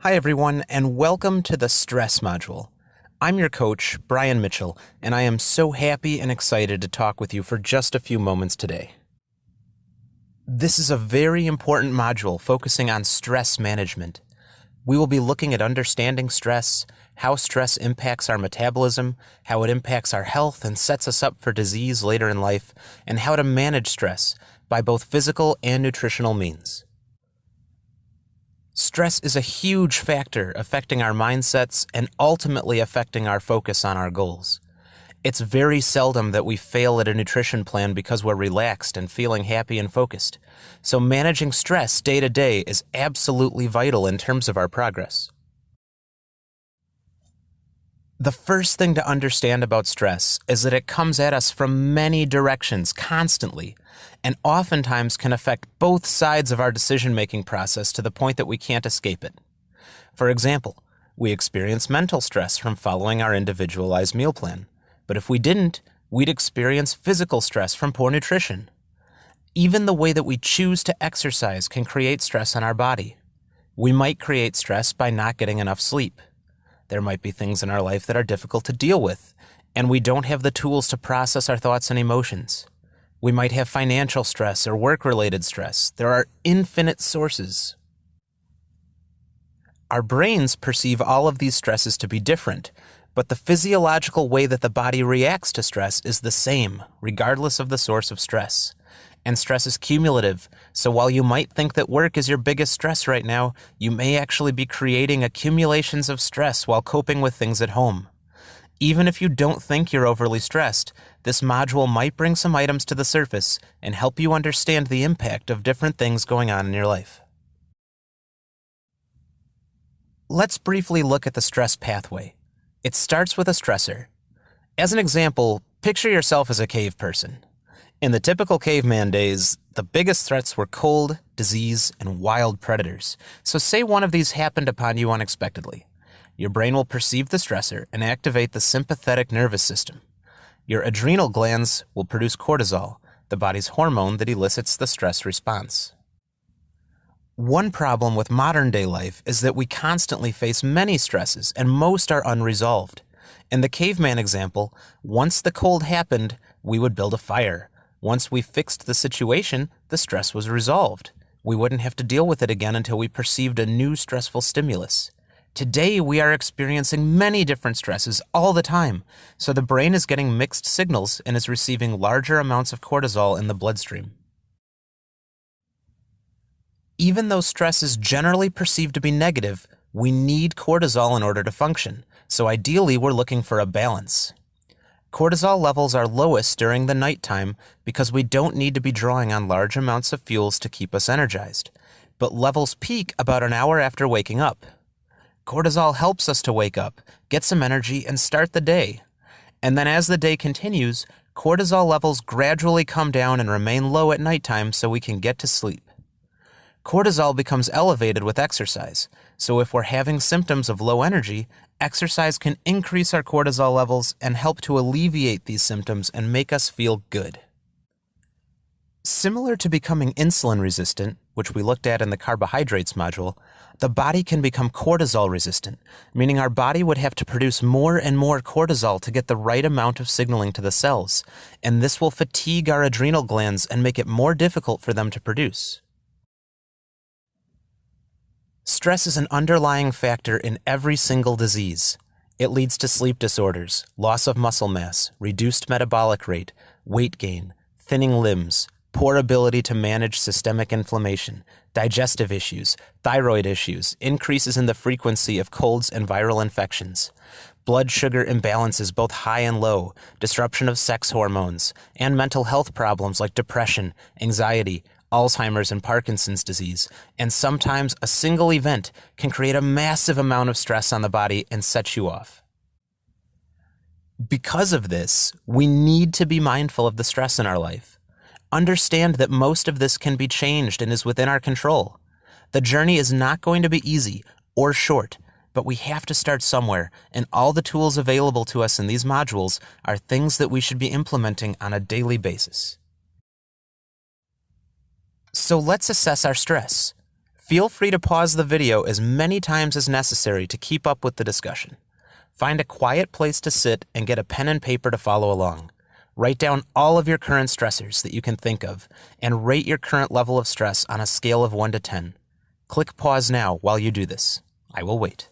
Hi, everyone, and welcome to the Stress Module. I'm your coach, Brian Mitchell, and I am so happy and excited to talk with you for just a few moments today. This is a very important module focusing on stress management. We will be looking at understanding stress, how stress impacts our metabolism, how it impacts our health and sets us up for disease later in life, and how to manage stress by both physical and nutritional means. Stress is a huge factor affecting our mindsets and ultimately affecting our focus on our goals. It's very seldom that we fail at a nutrition plan because we're relaxed and feeling happy and focused. So managing stress day to day is absolutely vital in terms of our progress. The first thing to understand about stress is that it comes at us from many directions constantly, and oftentimes can affect both sides of our decision-making process to the point that we can't escape it. For example, we experience mental stress from following our individualized meal plan, but if we didn't, we'd experience physical stress from poor nutrition. Even the way that we choose to exercise can create stress on our body. We might create stress by not getting enough sleep. There might be things in our life that are difficult to deal with, and we don't have the tools to process our thoughts and emotions. We might have financial stress or work-related stress. There are infinite sources. Our brains perceive all of these stresses to be different, but the physiological way that the body reacts to stress is the same, regardless of the source of stress. And stress is cumulative, so while you might think that work is your biggest stress right now, you may actually be creating accumulations of stress while coping with things at home. Even if you don't think you're overly stressed, this module might bring some items to the surface and help you understand the impact of different things going on in your life. Let's briefly look at the stress pathway. It starts with a stressor. As an example, picture yourself as a cave person. In the typical caveman days, the biggest threats were cold, disease, and wild predators. So say one of these happened upon you unexpectedly. Your brain will perceive the stressor and activate the sympathetic nervous system. Your adrenal glands will produce cortisol, the body's hormone that elicits the stress response. One problem with modern-day life is that we constantly face many stresses, and most are unresolved. In the caveman example, once the cold happened, we would build a fire. Once we fixed the situation, the stress was resolved. We wouldn't have to deal with it again until we perceived a new stressful stimulus. Today, we are experiencing many different stresses all the time, so the brain is getting mixed signals and is receiving larger amounts of cortisol in the bloodstream. Even though stress is generally perceived to be negative, we need cortisol in order to function, so ideally we're looking for a balance. Cortisol levels are lowest during the nighttime because we don't need to be drawing on large amounts of fuels to keep us energized, but levels peak about an hour after waking up. Cortisol helps us to wake up, get some energy, and start the day. And then as the day continues, cortisol levels gradually come down and remain low at nighttime so we can get to sleep. Cortisol becomes elevated with exercise, so if we're having symptoms of low energy, exercise can increase our cortisol levels and help to alleviate these symptoms and make us feel good. Similar to becoming insulin resistant, which we looked at in the carbohydrates module, the body can become cortisol resistant, meaning our body would have to produce more and more cortisol to get the right amount of signaling to the cells, and this will fatigue our adrenal glands and make it more difficult for them to produce. Stress is an underlying factor in every single disease. It leads to sleep disorders, loss of muscle mass, reduced metabolic rate, weight gain, thinning limbs, poor ability to manage systemic inflammation, digestive issues, thyroid issues, increases in the frequency of colds and viral infections, blood sugar imbalances both high and low, disruption of sex hormones, and mental health problems like depression, anxiety, Alzheimer's and Parkinson's disease, and sometimes a single event can create a massive amount of stress on the body and set you off. Because of this, we need to be mindful of the stress in our life. Understand that most of this can be changed and is within our control. The journey is not going to be easy or short, but we have to start somewhere, and all the tools available to us in these modules are things that we should be implementing on a daily basis. So let's assess our stress. Feel free to pause the video as many times as necessary to keep up with the discussion. Find a quiet place to sit and get a pen and paper to follow along. Write down all of your current stressors that you can think of and rate your current level of stress on a scale of 1 to 10. Click pause now while you do this. I will wait.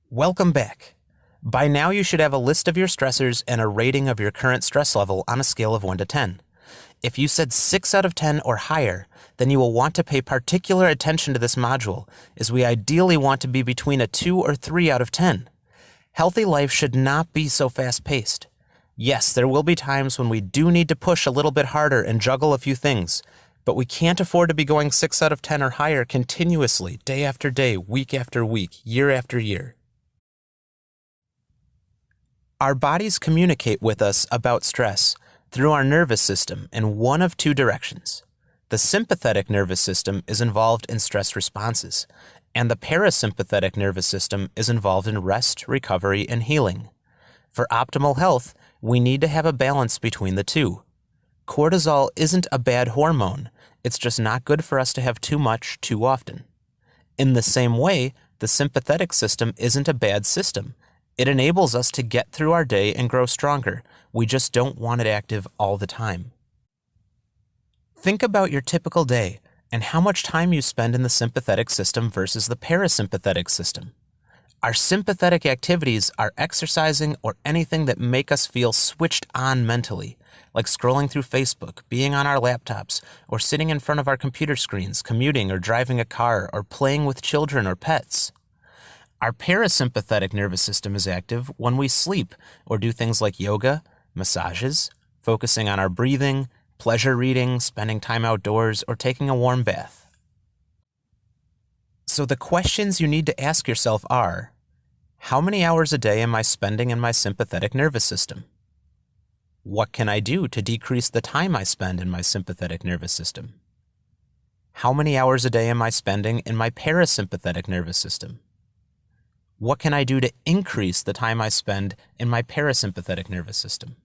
Welcome back. By now you should have a list of your stressors and a rating of your current stress level on a scale of 1 to 10. If you said 6 out of 10 or higher, then you will want to pay particular attention to this module, as we ideally want to be between a 2 or 3 out of 10. Healthy life should not be so fast-paced. Yes, there will be times when we do need to push a little bit harder and juggle a few things, but we can't afford to be going 6 out of 10 or higher continuously, day after day, week after week, year after year. Our bodies communicate with us about stress through our nervous system in one of two directions. The sympathetic nervous system is involved in stress responses, and the parasympathetic nervous system is involved in rest, recovery, and healing. For optimal health, we need to have a balance between the two. Cortisol isn't a bad hormone, it's just not good for us to have too much too often. In the same way, the sympathetic system isn't a bad system. It enables us to get through our day and grow stronger. We just don't want it active all the time. Think about your typical day and how much time you spend in the sympathetic system versus the parasympathetic system. Our sympathetic activities are exercising or anything that make us feel switched on mentally, like scrolling through Facebook, being on our laptops, or sitting in front of our computer screens, commuting or driving a car, or playing with children or pets. Our parasympathetic nervous system is active when we sleep or do things like yoga, massages, focusing on our breathing, pleasure reading, spending time outdoors, or taking a warm bath. So the questions you need to ask yourself are, how many hours a day am I spending in my sympathetic nervous system? What can I do to decrease the time I spend in my sympathetic nervous system? How many hours a day am I spending in my parasympathetic nervous system? What can I do to increase the time I spend in my parasympathetic nervous system?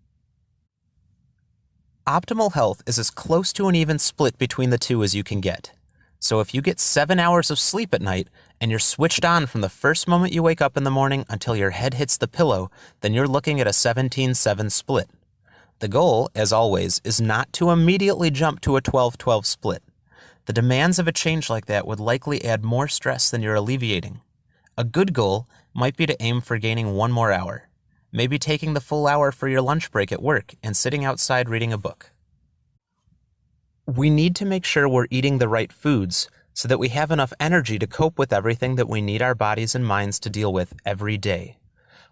Optimal health is as close to an even split between the two as you can get. So if you get 7 hours of sleep at night and you're switched on from the first moment you wake up in the morning until your head hits the pillow, then you're looking at a 17-7 split. The goal, as always, is not to immediately jump to a 12-12 split. The demands of a change like that would likely add more stress than you're alleviating. A good goal might be to aim for gaining 1 more hour, maybe taking the full hour for your lunch break at work and sitting outside reading a book. We need to make sure we're eating the right foods so that we have enough energy to cope with everything that we need our bodies and minds to deal with every day.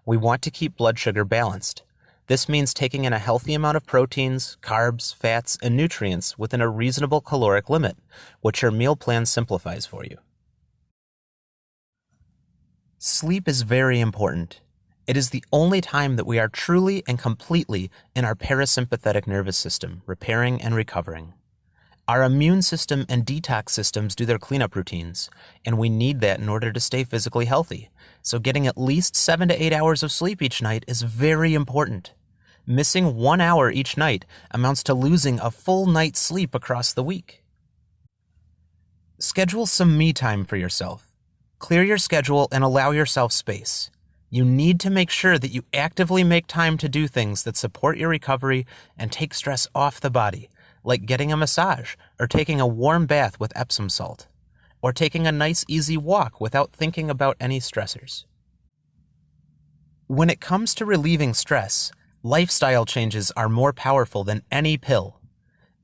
We want to keep blood sugar balanced. This means taking in a healthy amount of proteins, carbs, fats, and nutrients within a reasonable caloric limit, which your meal plan simplifies for you. Sleep is very important. It is the only time that we are truly and completely in our parasympathetic nervous system, repairing and recovering. Our immune system and detox systems do their cleanup routines, and we need that in order to stay physically healthy. So getting at least 7 to 8 hours of sleep each night is very important. Missing 1 hour each night amounts to losing a full night's sleep across the week. Schedule some me time for yourself. Clear your schedule and allow yourself space. You need to make sure that you actively make time to do things that support your recovery and take stress off the body, like getting a massage or taking a warm bath with Epsom salt, or taking a nice easy walk without thinking about any stressors. When it comes to relieving stress, lifestyle changes are more powerful than any pill.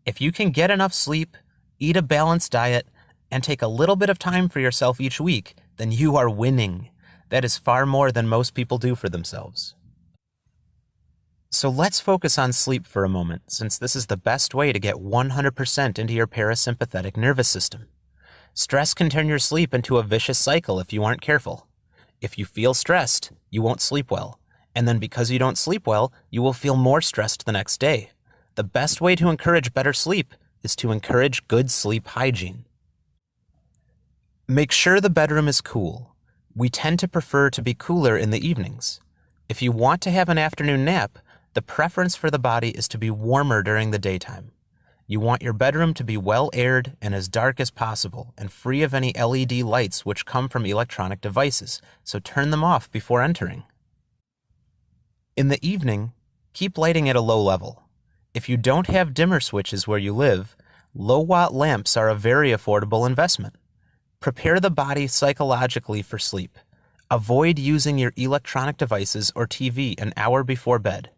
If you can get enough sleep, eat a balanced diet, and take a little bit of time for yourself each week, then you are winning. That is far more than most people do for themselves. So let's focus on sleep for a moment, since this is the best way to get 100% into your parasympathetic nervous system. Stress can turn your sleep into a vicious cycle if you aren't careful. If you feel stressed, you won't sleep well. And then because you don't sleep well, you will feel more stressed the next day. The best way to encourage better sleep is to encourage good sleep hygiene. Make sure the bedroom is cool. We tend to prefer to be cooler in the evenings. If you want to have an afternoon nap, the preference for the body is to be warmer during the daytime. You want your bedroom to be well aired and as dark as possible and free of any LED lights which come from electronic devices, so turn them off before entering. In the evening, keep lighting at a low level. If you don't have dimmer switches where you live, low-watt lamps are a very affordable investment. Prepare the body psychologically for sleep. Avoid using your electronic devices or TV an hour before bed.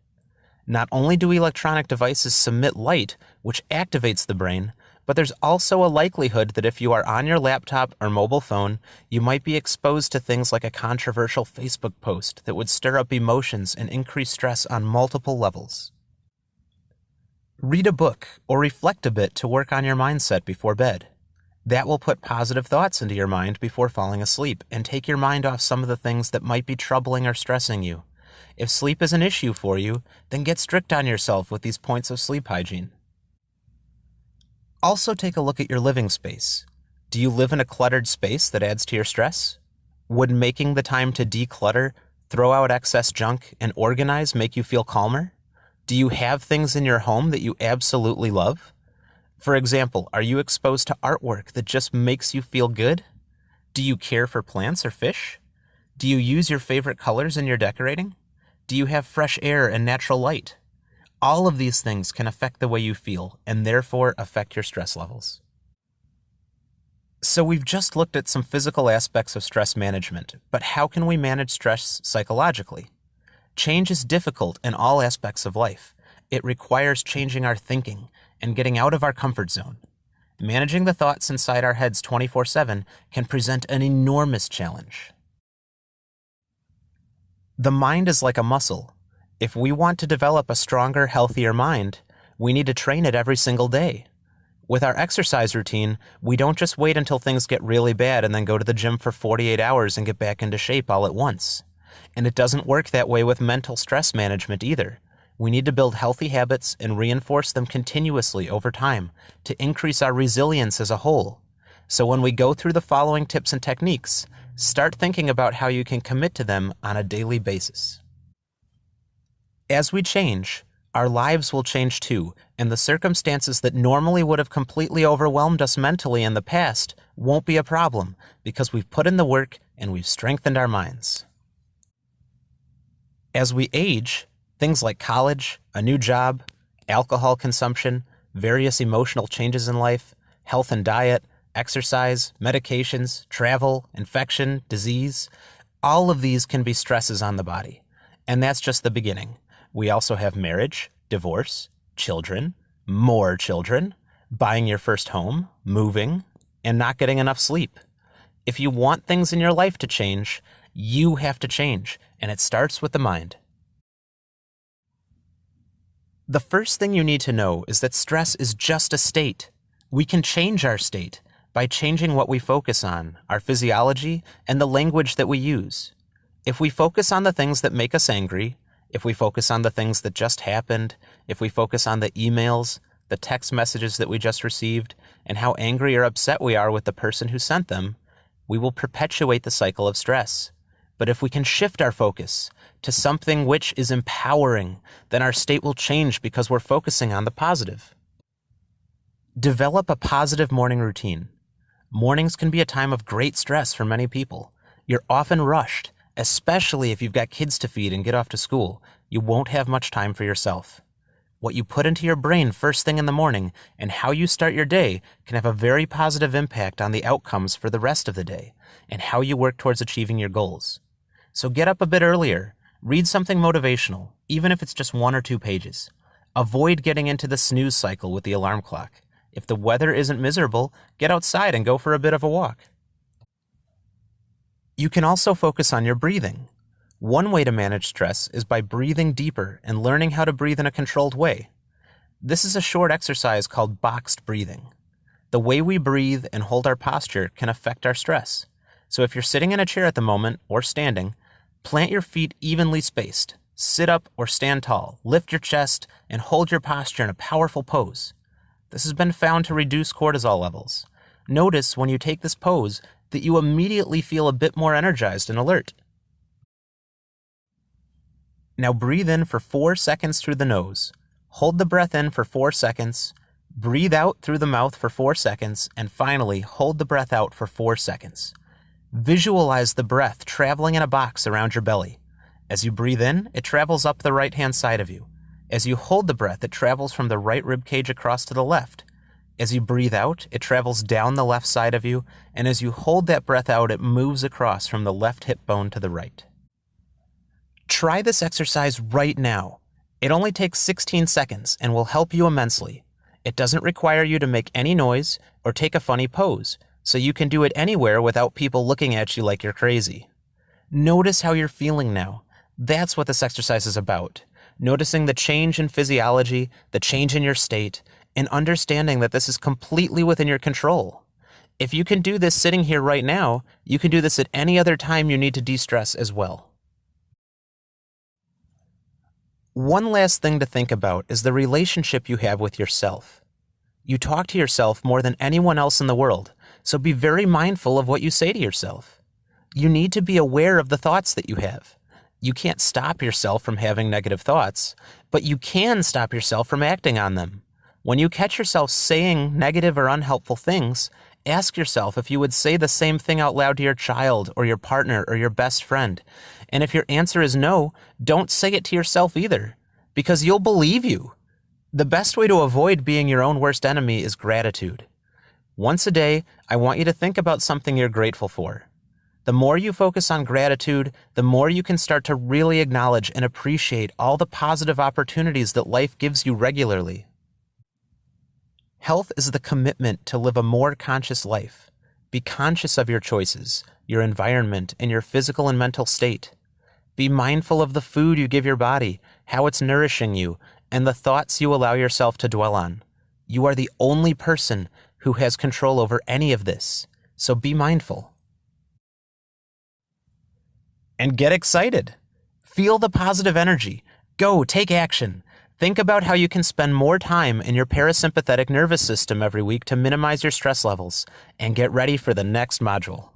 Not only do electronic devices emit light, which activates the brain, but there's also a likelihood that if you are on your laptop or mobile phone, you might be exposed to things like a controversial Facebook post that would stir up emotions and increase stress on multiple levels. Read a book or reflect a bit to work on your mindset before bed. That will put positive thoughts into your mind before falling asleep and take your mind off some of the things that might be troubling or stressing you. If sleep is an issue for you, then get strict on yourself with these points of sleep hygiene. Also take a look at your living space. Do you live in a cluttered space that adds to your stress? Would making the time to declutter, throw out excess junk, and organize make you feel calmer? Do you have things in your home that you absolutely love? For example, are you exposed to artwork that just makes you feel good? Do you care for plants or fish? Do you use your favorite colors in your decorating? Do you have fresh air and natural light? All of these things can affect the way you feel and therefore affect your stress levels. So we've just looked at some physical aspects of stress management, but how can we manage stress psychologically? Change is difficult in all aspects of life. It requires changing our thinking and getting out of our comfort zone. Managing the thoughts inside our heads 24/7 can present an enormous challenge. The mind is like a muscle. If we want to develop a stronger, healthier mind, we need to train it every single day. With our exercise routine, we don't just wait until things get really bad and then go to the gym for 48 hours and get back into shape all at once. And it doesn't work that way with mental stress management either. We need to build healthy habits and reinforce them continuously over time to increase our resilience as a whole. So when we go through the following tips and techniques, start thinking about how you can commit to them on a daily basis. As we change, our lives will change too, and the circumstances that normally would have completely overwhelmed us mentally in the past won't be a problem because we've put in the work and we've strengthened our minds. As we age, things like college, a new job, alcohol consumption, various emotional changes in life, health and diet, exercise, medications, travel, infection, disease, all of these can be stresses on the body. And that's just the beginning. We also have marriage, divorce, children, more children, buying your first home, moving, and not getting enough sleep. If you want things in your life to change, you have to change, and it starts with the mind. The first thing you need to know is that stress is just a state. We can change our state by changing what we focus on, our physiology, and the language that we use. If we focus on the things that make us angry, if we focus on the things that just happened, if we focus on the emails, the text messages that we just received, and how angry or upset we are with the person who sent them, we will perpetuate the cycle of stress. But if we can shift our focus to something which is empowering, then our state will change because we're focusing on the positive. Develop a positive morning routine. Mornings can be a time of great stress for many people. You're often rushed, especially if you've got kids to feed and get off to school. You won't have much time for yourself. What you put into your brain first thing in the morning and how you start your day can have a very positive impact on the outcomes for the rest of the day and how you work towards achieving your goals. So get up a bit earlier. Read something motivational, even if it's just 1 or 2 pages. Avoid getting into the snooze cycle with the alarm clock. If the weather isn't miserable, get outside and go for a bit of a walk. You can also focus on your breathing. One way to manage stress is by breathing deeper and learning how to breathe in a controlled way. This is a short exercise called boxed breathing. The way we breathe and hold our posture can affect our stress. So if you're sitting in a chair at the moment or standing, plant your feet evenly spaced. Sit up or stand tall, lift your chest, and hold your posture in a powerful pose. This has been found to reduce cortisol levels. Notice when you take this pose that you immediately feel a bit more energized and alert. Now breathe in for 4 seconds through the nose. Hold the breath in for 4 seconds. Breathe out through the mouth for 4 seconds. And finally, hold the breath out for 4 seconds. Visualize the breath traveling in a box around your belly. As you breathe in, it travels up the right-hand side of you. As you hold the breath, it travels from the right rib cage across to the left. As you breathe out, it travels down the left side of you, and as you hold that breath out, it moves across from the left hip bone to the right. Try this exercise right now. It only takes 16 seconds and will help you immensely. It doesn't require you to make any noise or take a funny pose, so you can do it anywhere without people looking at you like you're crazy. Notice how you're feeling now. That's what this exercise is about. Noticing the change in physiology, the change in your state, and understanding that this is completely within your control. If you can do this sitting here right now, you can do this at any other time you need to de-stress as well. One last thing to think about is the relationship you have with yourself. You talk to yourself more than anyone else in the world, so be very mindful of what you say to yourself. You need to be aware of the thoughts that you have. You can't stop yourself from having negative thoughts, but you can stop yourself from acting on them. When you catch yourself saying negative or unhelpful things, ask yourself if you would say the same thing out loud to your child or your partner or your best friend. And if your answer is no, don't say it to yourself either, because you'll believe you. The best way to avoid being your own worst enemy is gratitude. Once a day, I want you to think about something you're grateful for. The more you focus on gratitude, the more you can start to really acknowledge and appreciate all the positive opportunities that life gives you regularly. Health is the commitment to live a more conscious life. Be conscious of your choices, your environment, and your physical and mental state. Be mindful of the food you give your body, how it's nourishing you, and the thoughts you allow yourself to dwell on. You are the only person who has control over any of this, so be mindful. And get excited. Feel the positive energy. Go, take action. Think about how you can spend more time in your parasympathetic nervous system every week to minimize your stress levels, and get ready for the next module.